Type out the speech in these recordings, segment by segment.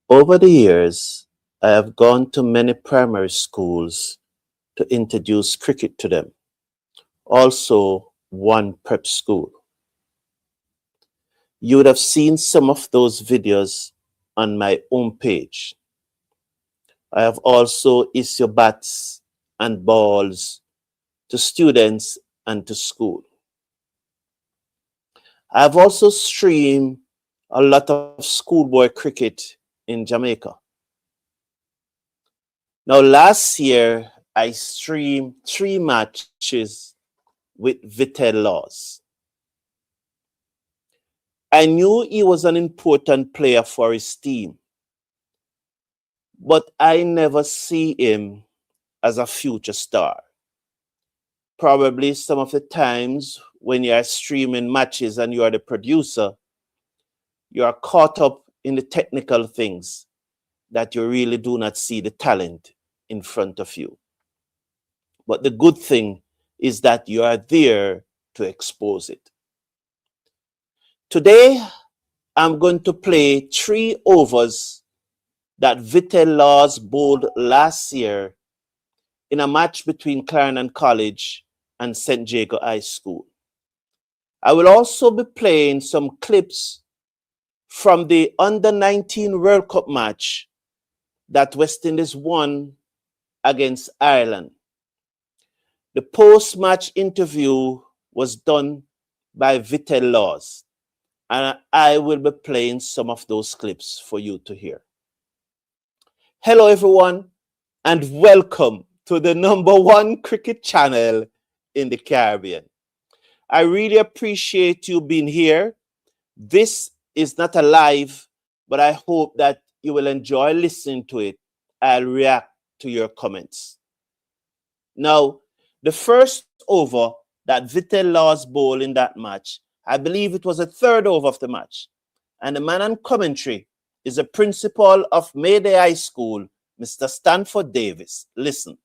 Over the years, I have gone to many primary schools to introduce cricket to them, also one prep school. You would have seen some of those videos on my own page. I have also issued bats and balls to students and to school. I have also streamed a lot of schoolboy cricket in Jamaica. Now, last year, I streamed 3 matches with Vitel Laws. I knew he was an important player for his team, but I never see him as a future star. Probably some of the times when you are streaming matches and you are the producer, you are caught up in the technical things that you really do not see the talent in front of you. But the good thing is that you are there to expose it. Today, I'm going to play 3 overs that Vitel Laws bowled last year in a match between Clarendon College and St. Jago High School. I will also be playing some clips from the Under 19 World Cup match that West Indies won against Ireland. The post-match interview was done by Vitel Laws, and I will be playing some of those clips for you to hear. Hello, everyone, and welcome to the #1 cricket channel in the Caribbean. I really appreciate you being here. This is not a live, but I hope that you will enjoy listening to it. I'll react to your comments. Now, the first over that Vitel Laws bowled in that match, I believe it was the third over of the match. And the man on commentary is the principal of Mayday High School, Mr. Stanford Davis. Listen.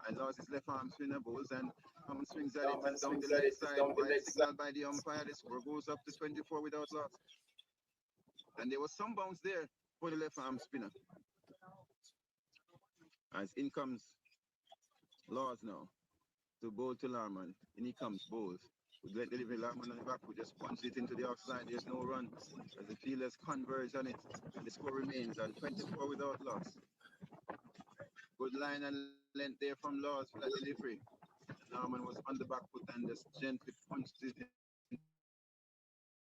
I lost his left arm spinner balls and Hammond swings at it down the leg side. White signal by the umpire. The score goes up to 24 without loss. And there was some bounce there for the left arm spinner. As in comes Laws now to bowl to Larman. In he comes bowls. With great delivery, Larman on the back who just punched it into the offside. There's no run as the fielders converge on it. And the score remains at 24 without loss. Good line and length there from Laws for that delivery. Norman was on the back foot and just gently punched it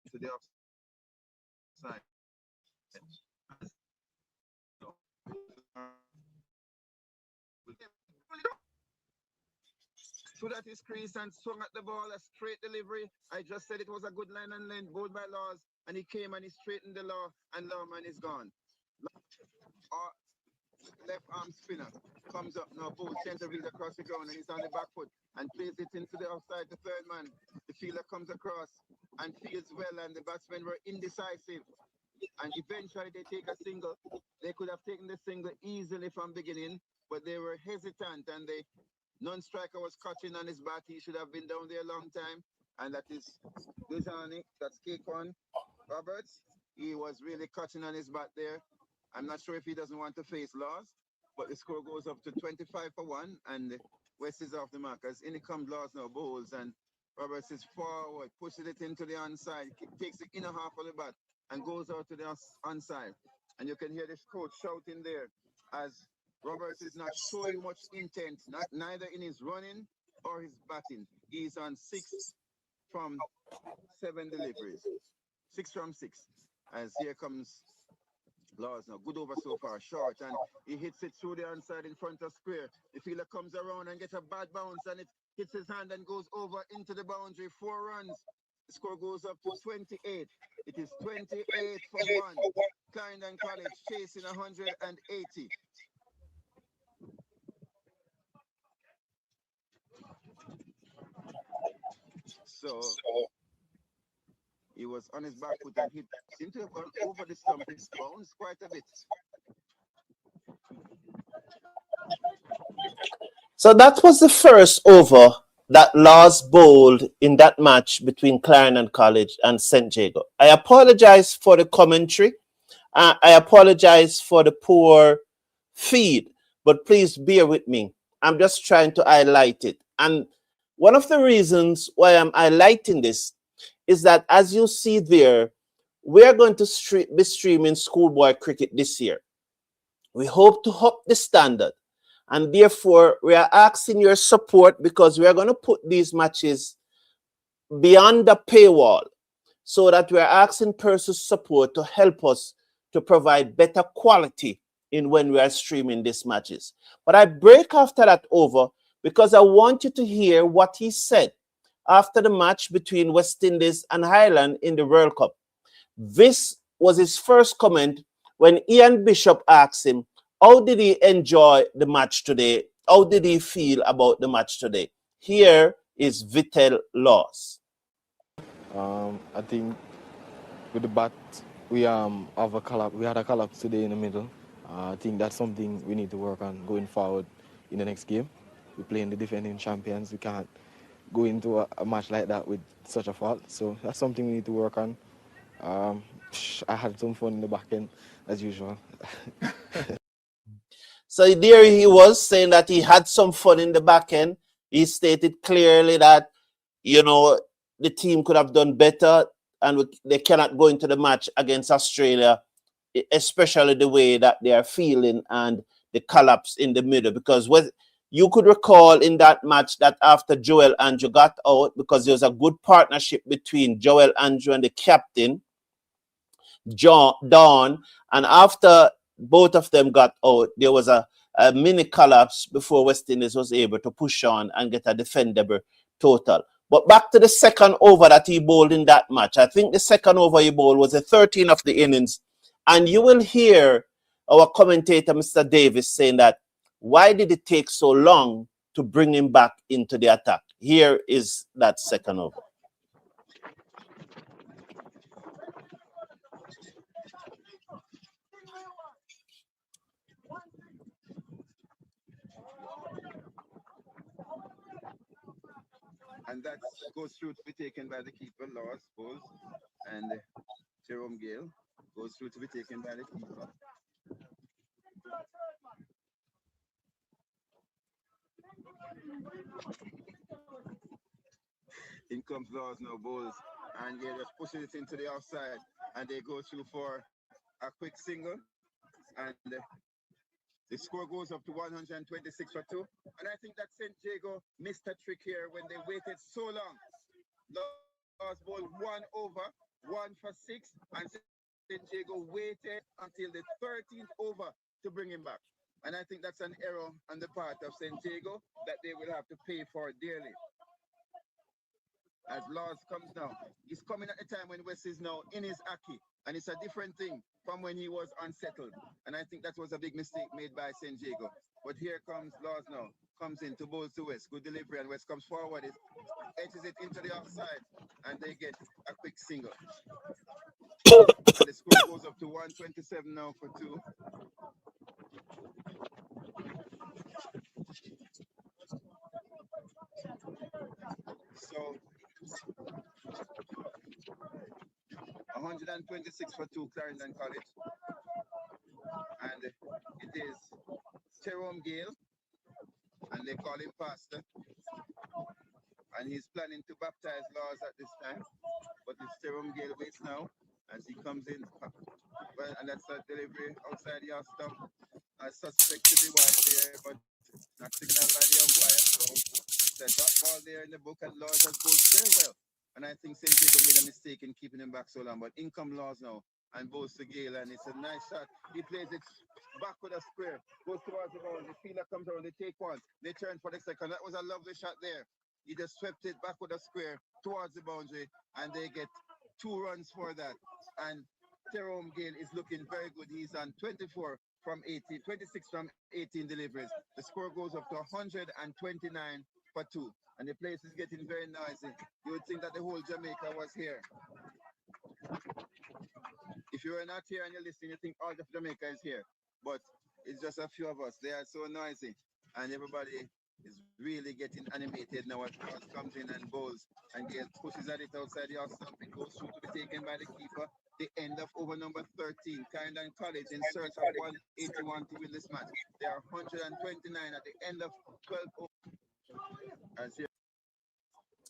into the offside. Stood at his crease and swung at the ball, a straight delivery. I just said it was a good line and length, bowled by Laws, and he came and he straightened the law, and Lawman is gone. Left arm spinner comes up now, ball center field across the ground, and he's on the back foot and plays it into the offside. The third man, the fielder comes across and fields well, and the batsmen were indecisive. And eventually they take a single. They could have taken the single easily from beginning, but they were hesitant, and the non-striker was catching on his bat. He should have been down there a long time, and that is Dujani. That's Kekon Roberts. He was really catching on his bat there. I'm not sure if he doesn't want to face Laws, but the score goes up to 25 for 1, and West is off the mark. As in comes Laws now, bowls, and Roberts is forward, pushes it into the onside, takes the inner half of the bat, and goes out to the onside. And you can hear this coach shouting there as Roberts is not showing much intent, neither in his running or his batting. He's on 6 from 7 deliveries. 6 from 6. As here comes Laws now. Good over so far, short, and he hits it through the onside in front of square. The fielder comes around and gets a bad bounce, and it hits his hand and goes over into the boundary. 4 runs. The score goes up to 28. It is 28 for 1. Clarendon College chasing 180. So he was on his back foot and hit, seemed to have gone over the stump. It bounced quite a bit. So that was the first over that Laws bowled in that match between Clarendon College and St. Jago. I apologize for the commentary. I apologize for the poor feed, but please bear with me. I'm just trying to highlight it. And one of the reasons why I'm highlighting this is that, as you see there, we're going to be streaming schoolboy cricket this year. We hope to up the standard. And therefore, we are asking your support because we are going to put these matches beyond the paywall so that we're asking persons support to help us to provide better quality in when we are streaming these matches. But I break after that over because I want you to hear what he said after the match between West Indies and Ireland in the World Cup. This was his first comment when Ian Bishop asked him, how did he enjoy the match today? How did he feel about the match today? Here is Vitel Laws. I think with the bat, we have a collapse. We had a collapse today in the middle. I think that's something we need to work on going forward in the next game. We're playing the defending champions. We can't go into a match like that with such a fault. So that's something we need to work on. I had some fun in the back end as usual. So there he was saying that he had some fun in the back end. He stated clearly that, you know, the team could have done better and they cannot go into the match against Australia, especially the way that they are feeling and the collapse in the middle. Because you could recall in that match that after Joel Andrew got out, because there was a good partnership between Joel Andrew and the captain, Dawn, and after both of them got out, there was a mini collapse before West Indies was able to push on and get a defendable total. But back to the second over that he bowled in that match. I think the second over he bowled was the 13th of the innings. And you will hear our commentator, Mr. Davis, saying that, why did it take so long to bring him back into the attack? Here is that second over. And that goes through to be taken by the keeper, Laws, Bowles, and Jerome Gale goes through to be taken by the keeper. In comes Laws now, Bowles, and Gale just pushes it into the offside, and they go through for a quick single, and the score goes up to 126 for 2. And I think that St. Jago missed a trick here when they waited so long. Laws ball 1 for 6, and St. Jago waited until the 13th over to bring him back. And I think that's an error on the part of St. Jago that they will have to pay for dearly. As Laws comes now, he's coming at a time when West is now in his Aki, and it's a different thing from when he was unsettled. And I think that was a big mistake made by St. Jago. But here comes Laws now, comes in to bowl to West. Good delivery, and West comes forward, it edges it into the offside, and they get a quick single. And the score goes up to 127 now for 2. So 126 for 2, Clarendon College. And it is Jerome Gale, and they call him Pastor. And he's planning to baptize Laws at this time. But it's Jerome Gale waits now as he comes in. Well, and that's a delivery outside the off stump. I suspect to be wide there, but not signaled by the umpire. So it's a dot ball there in the book, and Laws has bowled very well. And I think St. Jacob made a mistake in keeping him back so long. But in come Laws now and bowls to Gale, and it's a nice shot. He plays it back with a square, goes towards the ball. The fielder comes around, they take one, they turn for the second. That was a lovely shot there. He just swept it back with a square towards the boundary, and they get 2 runs for that. And Jerome Gale is looking very good. He's on 24 from 18, 26 from 18 deliveries. The score goes up to 129 for 2. And the place is getting very noisy. You would think that the whole Jamaica was here. If you are not here and you're listening, you think all of Jamaica is here. But it's just a few of us. They are so noisy. And everybody is really getting animated now as Charles comes in and bowls. And Gale pushes at it outside the off stump. It goes through to be taken by the keeper. The end of over number 13. Clarendon College in search of 181 to win this match. They are 129 at the end of 12 overs. As here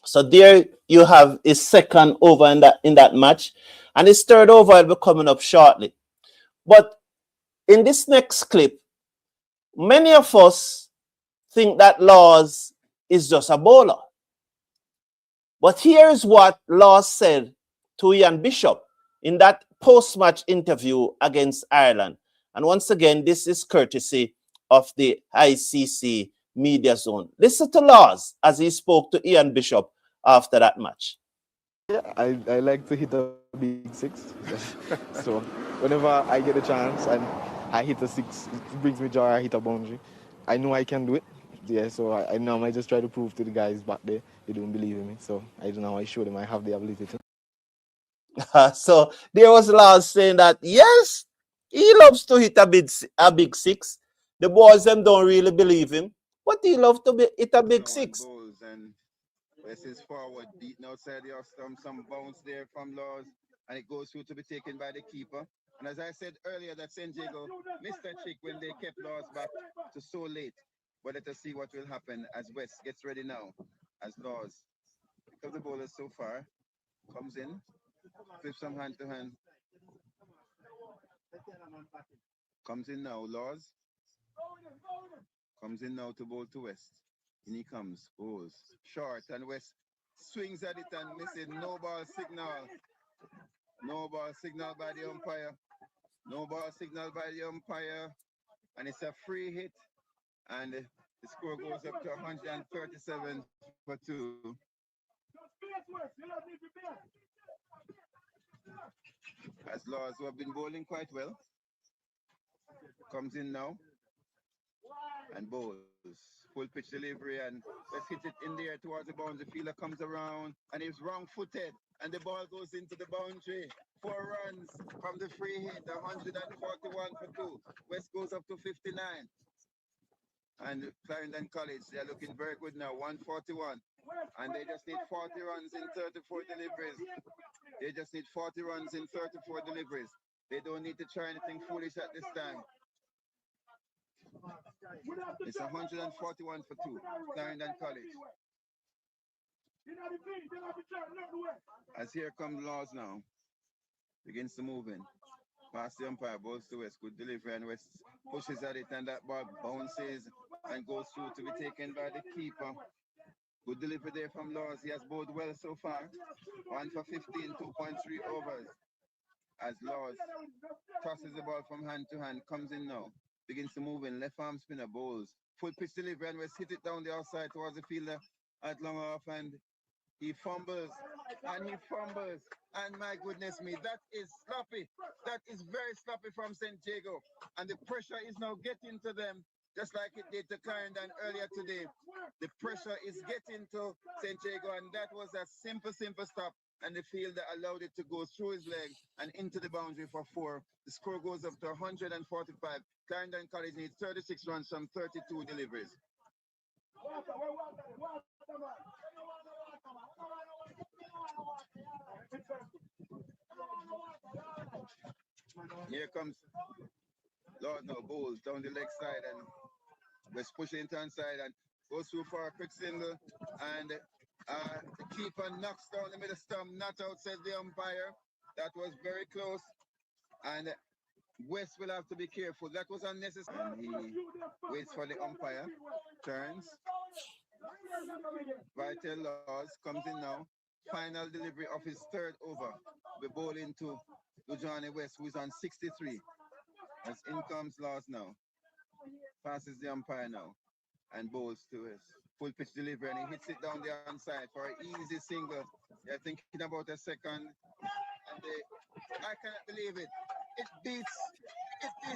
So there you have his second over in that match, and his third over will be coming up shortly. But in this next clip, many of us think that Laws is just a bowler. But here's what Laws said to Ian Bishop in that post-match interview against Ireland. And once again, this is courtesy of the ICC Media Zone. Listen to Laws as he spoke to Ian Bishop after that match. Yeah, I like to hit a big six. So whenever I get a chance and I hit a six, it brings me joy. I hit a boundary. I know I can do it. Yeah, so I know I just try to prove to the guys back there they don't believe in me. So I don't know. I show them I have the ability to. So there was Laws saying that, yes, he loves to hit a big six. The boys them don't really believe him, but he loves to hit a big no one six. bowls and West is forward, beaten outside the off stump. Some bounce there from Laws, and it goes through to be taken by the keeper. And as I said earlier, that San Diego missed a trick when they kept Laws back to so late. But let us see what will happen as West gets ready now. As Laws, because the bowler so far comes in, flips some hand to hand, comes in now. Laws comes in now to bowl to West. In he comes, bowls short, and West swings at it and missing. No ball signal. No ball signal by the umpire. No ball signal by the umpire. And it's a free hit. And the score goes up to 137 for 2. As Laws, who have been bowling quite well, comes in now and bowls. Full pitch delivery, and let's hit it in the air towards the boundary. Fielder comes around and he's wrong footed, and the ball goes into the boundary. 4 runs from the free hit, 141 for 2. West goes up to 59. And Clarendon College, they're looking very good now, 141. And they just need 40 runs in 34 deliveries. They just need 40 runs in 34 deliveries. They don't need to try anything foolish at this time. It's 141 for 2. Clarendon College. As here come Laws now. Begins to move in. Past the umpire, balls to West. Good delivery, and West pushes at it, and that ball bounces and goes through to be taken by the keeper. Good delivery there from Laws. He has bowled well so far. 1 for 15, 2.3 overs. As Laws tosses the ball from hand to hand, comes in now. Begins to move in. Left arm spinner, bowls. Full pitch delivery, and West hit it down the outside towards the fielder at long off, and he fumbles, and he fumbles. And my goodness me, that is sloppy. That is very sloppy from St. Diego. And the pressure is now getting to them, just like it did to Clarendon earlier today. The pressure is getting to St. Diego, and that was a simple stop. And the fielder allowed it to go through his leg and into the boundary for 4. The score goes up to 145. Clarendon College needs 36 runs from 32 deliveries. Here comes Lord no bowls down the leg side, and West pushing into inside and goes through for a quick single, and the keeper knocks down the middle stump, not outside the umpire. That was very close, and West will have to be careful. That was unnecessary. And he waits for the umpire, turns. Vital Laws comes in now. Final delivery of his third over. We bowl into Johnny West, who is on 63. As in comes Laws now. Passes the umpire now and bowls to his full pitch delivery, and he hits it down the onside for an easy single. They're thinking about a second, and I cannot believe it. It beats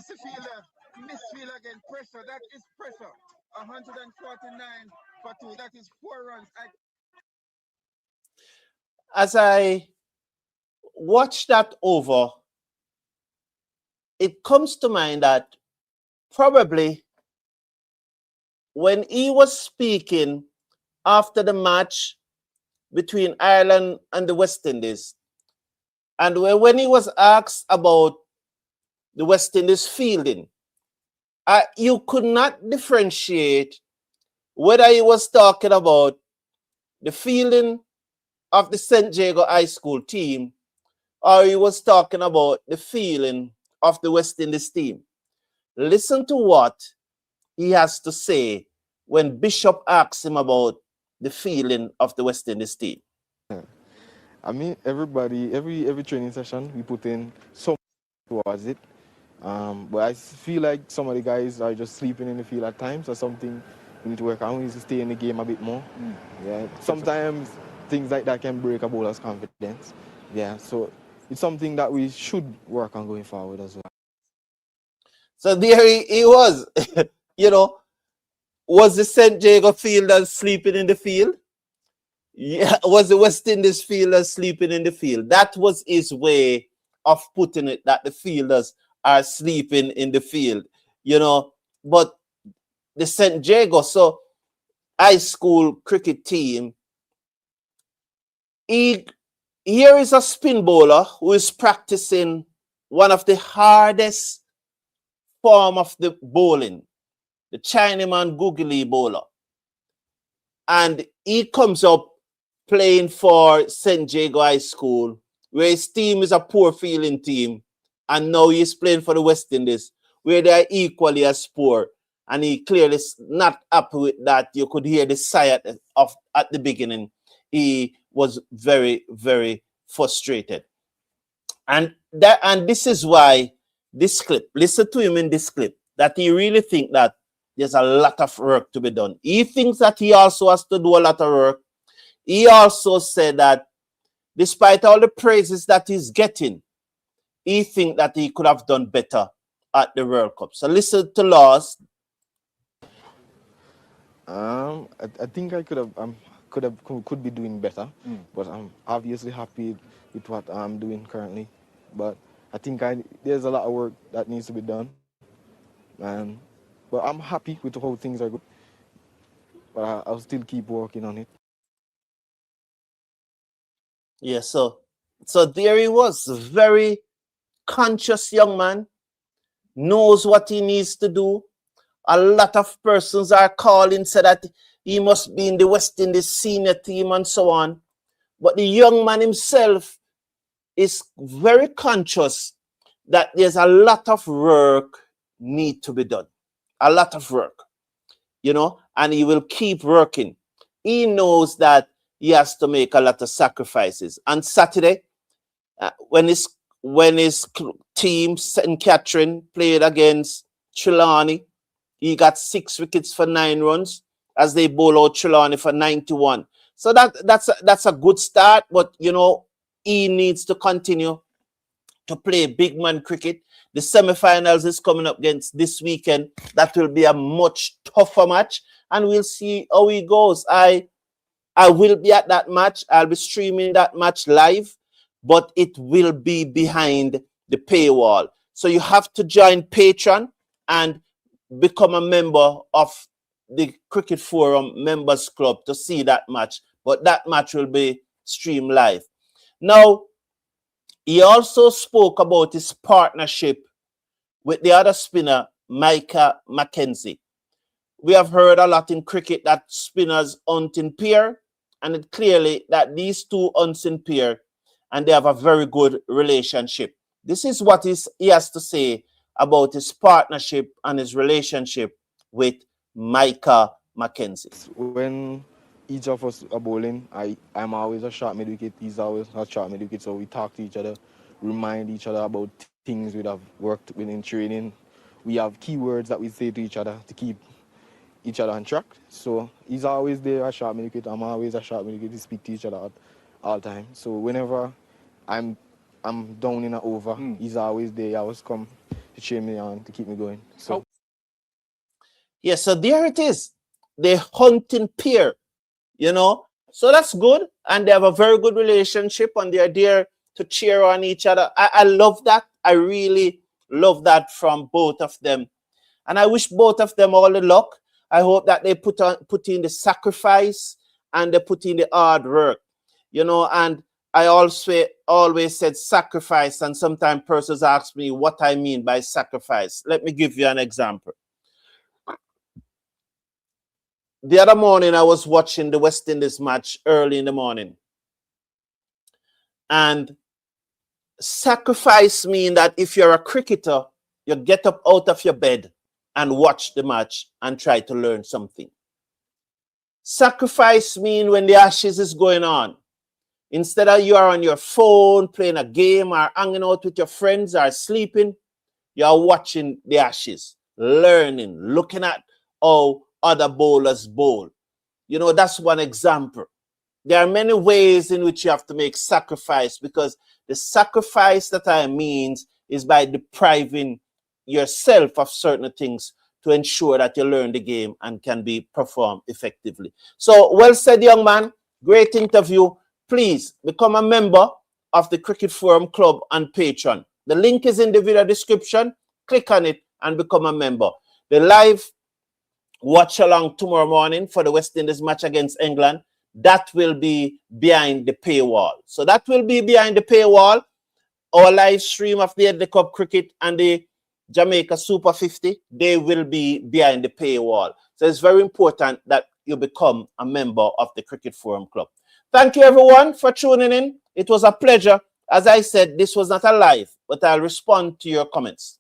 the fielder. Miss fielder again. Pressure. That is pressure. 149 for 2. That is 4 runs. As I watch that over, it comes to mind that probably when he was speaking after the match between Ireland and the West Indies, and when he was asked about the West Indies fielding, you could not differentiate whether he was talking about the fielding of the St. Jago High School team or he was talking about the feeling of the West Indies team. Listen to what he has to say when Bishop asks him about the feeling of the West Indies team. I mean, every training session, we put in so much towards it. But I feel like some of the guys are just sleeping in the field at times or something we need to work on. We need to stay in the game a bit more. Yeah. Sometimes things like that can break a bowler's confidence. Yeah. So it's something that we should work on going forward as well. So there he was. You know, was the St. Jago fielders sleeping in the field? Yeah, was the West Indies fielders sleeping in the field? That was his way of putting it, that the fielders are sleeping in the field, you know. But the St. Jago, so high school cricket team, here is a spin bowler who is practicing one of the hardest form of the bowling, the Chinaman googly bowler. And he comes up playing for St. Jago High School, where his team is a poor fielding team, and now he's playing for the West Indies, where they are equally as poor. And he clearly is not happy with that. You could hear the sigh at the beginning. He was very, very frustrated. And this is why this clip, listen to him in this clip, that he really thinks that there's a lot of work to be done. He thinks that he also has to do a lot of work. He also said that despite all the praises that he's getting, he thinks that he could have done better at the World Cup. So listen to Laws. I think I could be doing better, but I'm obviously happy with what I'm doing currently. But I think there's a lot of work that needs to be done, and but I'm happy with how things are going. But I'll still keep working on it. Yeah, so there he was, a very conscious young man, knows what he needs to do. A lot of persons are calling, say that he must be in the West Indies senior team and so on. But the young man himself is very conscious that there's a lot of work need to be done. A lot of work, you know, and he will keep working. He knows that he has to make a lot of sacrifices. On Saturday, when his team, St. Catherine, played against Trelawney, he got 6 wickets for 9 runs as they bowl out Trelawney for 91. So that's a good start, but, you know, he needs to continue to play big man cricket. The semi-finals is coming up against this weekend. That will be a much tougher match, and we'll see how he goes. I will be at that match. I'll be streaming that match live, but it will be behind the paywall. So you have to join Patreon and become a member of the Cricket Forum Members Club to see that match. But that match will be streamed live. Now, he also spoke about his partnership with the other spinner, Micah Mackenzie. We have heard a lot in cricket that spinners hunt in pair, and it clearly that these two hunts in pair, and they have a very good relationship. This is what he has to say about his partnership and his relationship with Micah Mackenzie. When each of us are bowling, I'm always a short mid wicket, he's always a short mid wicket, so we talk to each other, remind each other about things we have worked with in training. We have keywords that we say to each other to keep each other on track. So he's always there a short mid wicket, I'm always a short mid wicket. We speak to each other all the time. So whenever I'm down in an over, he's always there. He always come to cheer me on, to keep me going. So yeah, so there it is. They hunt in pair, you know. So that's good. And they have a very good relationship, and they're there to cheer on each other. I love that. I really love that from both of them. And I wish both of them all the luck. I hope that they put in the sacrifice and they put in the hard work, you know. And I also always said sacrifice, and sometimes persons ask me what I mean by sacrifice. Let me give you an example. The other morning, I was watching the West Indies match early in the morning. And sacrifice means that if you're a cricketer, you get up out of your bed and watch the match and try to learn something. Sacrifice means when the Ashes is going on, instead of you are on your phone playing a game or hanging out with your friends or sleeping, you are watching the Ashes, learning, looking at how other bowlers bowl. You know, that's one example. There are many ways in which you have to make sacrifice, because the sacrifice that I mean is by depriving yourself of certain things to ensure that you learn the game and can be performed effectively. So, well said, young man. Great interview. Please become a member of the Cricket Forum Club on Patreon. The link is in the video description. Click on it and become a member. The live watch along tomorrow morning for the West Indies match against England, that will be behind the paywall. So that will be behind the paywall. Our live stream of the Headley Cup cricket and the Jamaica Super 50, they will be behind the paywall. So it's very important that you become a member of the Cricket Forum Club. Thank you, everyone, for tuning in. It was a pleasure. As I said, this was not a live, but I'll respond to your comments.